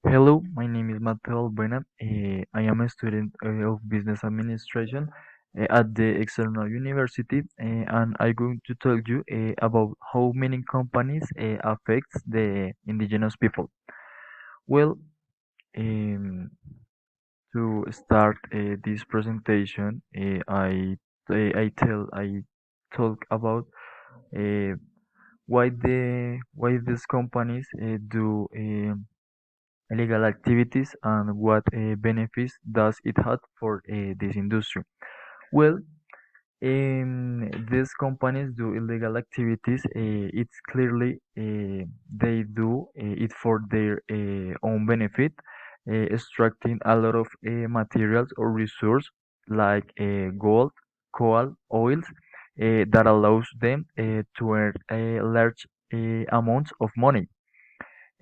Hello, my name is Mateo Albuena. I am a student of business administration at the external university, and I'm going to tell you about how many companies affects the indigenous people. Well, um, to start this presentation, I talk about uh, why these companies do. Illegal activities and what benefits does it have for this industry? Well, these companies do illegal activities. It's clearly they do it for their own benefit, extracting a lot of materials or resource like gold, coal, oils that allows them to earn large amounts of money.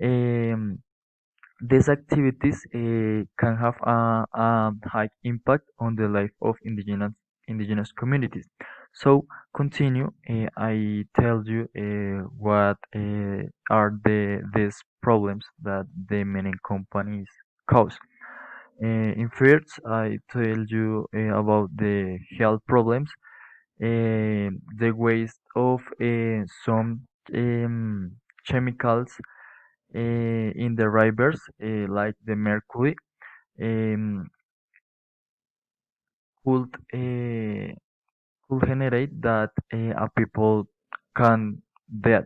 Um, these activities can have a high impact on the life of indigenous communities. So continue. I tell you what are these problems that the mining companies cause. In first, I tell you about the health problems, the waste of some chemicals in the rivers, like the mercury, um, could generate that a people can dead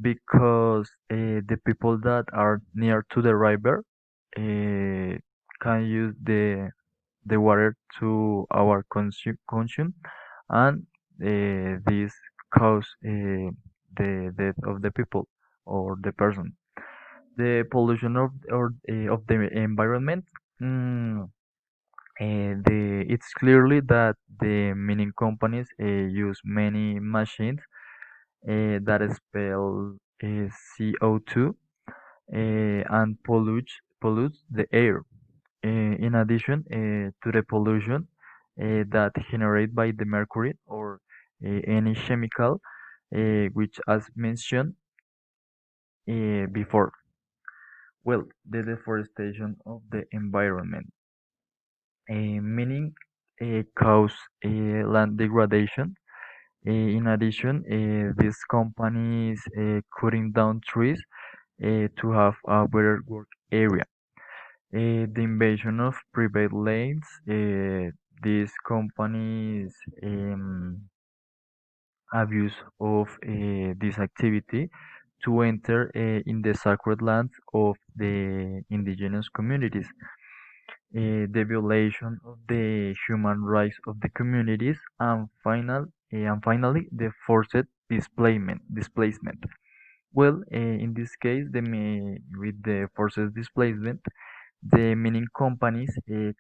because the people that are near to the river can use the water to our consume, and this cause the death of the people or the person. The pollution of the environment. Mm, it's clearly that the mining companies use many machines that expel CO2 and pollutes the air. In addition to the pollution that generated by the mercury or any chemical, which as mentioned before. Well, the deforestation of the environment, meaning cause land degradation. In addition, these companies cutting down trees to have a better work area. The invasion of private lands. These companies abuse of this activity to enter in the sacred lands of the indigenous communities. The violation of the human rights of the communities, and finally the forced displacement. Well, in this case, with the forced displacement, the mining companies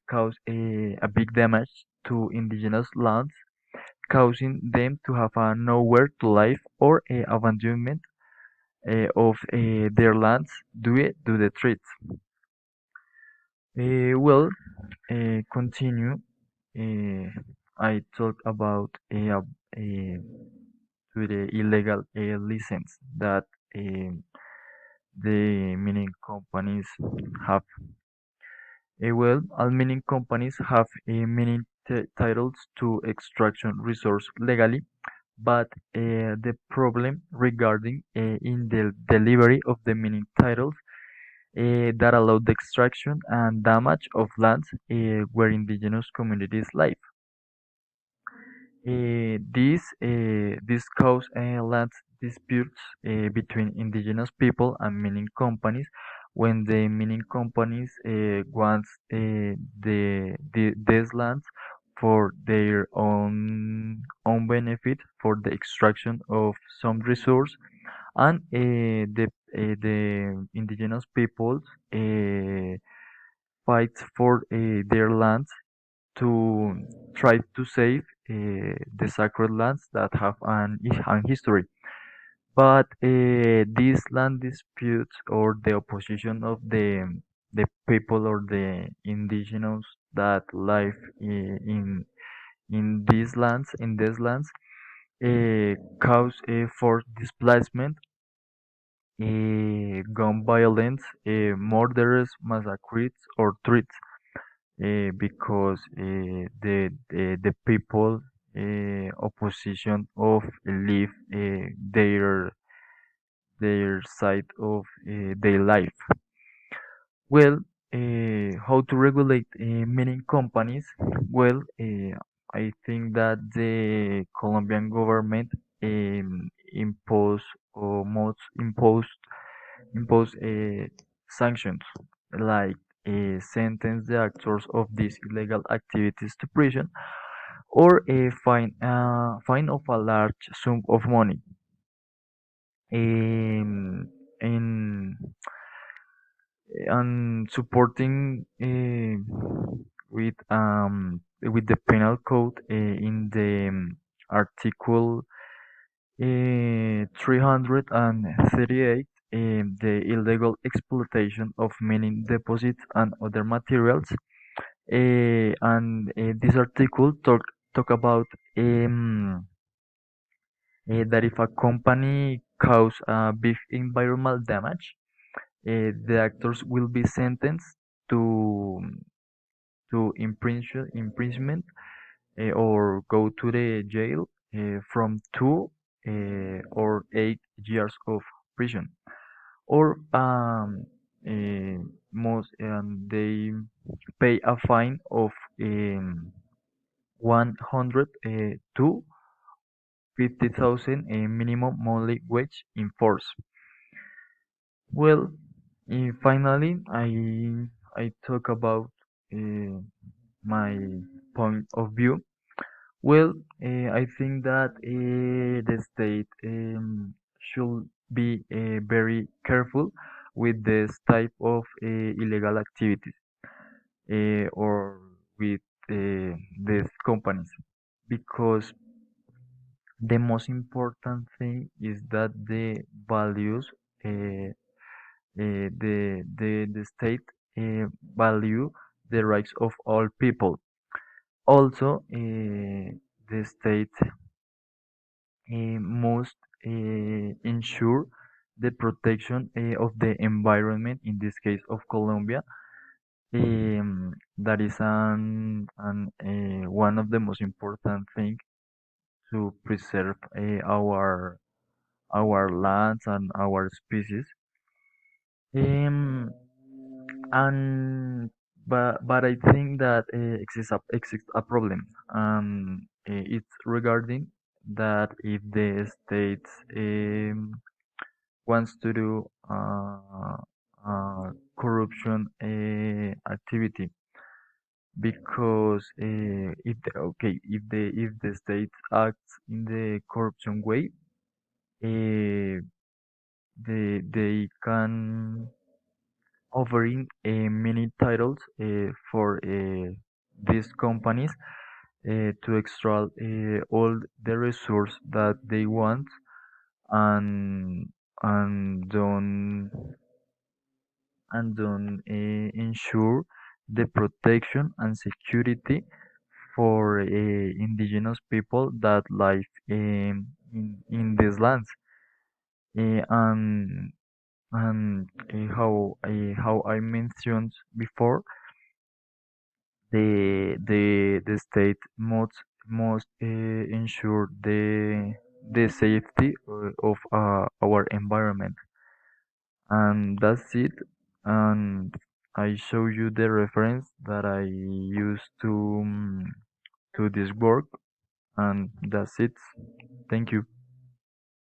cause a big damage to indigenous lands, causing them to have nowhere to live or abandonment of their lands due to the threats. Well, continue. Uh, I talk about to the illegal license that the mining companies have. Well, all mining companies have mining titles to extraction resource legally, but the problem regarding in the delivery of the mining titles that allow the extraction and damage of lands where indigenous communities live. This cause land disputes between indigenous people and mining companies when the mining companies wants these lands for their own benefit for the extraction of some resource, and the indigenous peoples uh, fight for their lands to try to save the sacred lands that have an history. But these land disputes or the opposition of the people or the indigenous that live in these lands cause a forced displacement gun violence, murders, massacres, or threats, because the people opposition of live their side of their life. Well, how to regulate mining companies? Well, I think that the Colombian government impose or must impose sanctions like sentence the actors of these illegal activities to prison or a fine of a large sum of money. In and supporting with the penal code in the article 338, the illegal exploitation of mining deposits and other materials. And this article talk about that if a company cause big environmental damage, the actors will be sentenced to imprisonment, or go to the jail from 2 or 8 years of prison, or most they pay a fine of 100 to 50,000 minimum monthly wage in force. Well, finally, I talk about uh, my point of view. Well, I think that the state should be very careful with this type of illegal activities, or with these companies, because the most important thing is that the values, uh, the state value the rights of all people. Also, the state must ensure the protection of the environment, in this case of Colombia. That is one of the most important things to preserve our lands and our species. Um, and but I think that exists a problem. It's regarding that if the state wants to do corruption activity, because if the state acts in the corruption way, they can offering many titles for these companies to extract all the resource that they want, and and don't ensure the protection and security for indigenous people that live in these lands. And how I mentioned before, the state must ensure the safety of our environment, and that's it. And I show you the reference that I used to this work, and that's it. Thank you.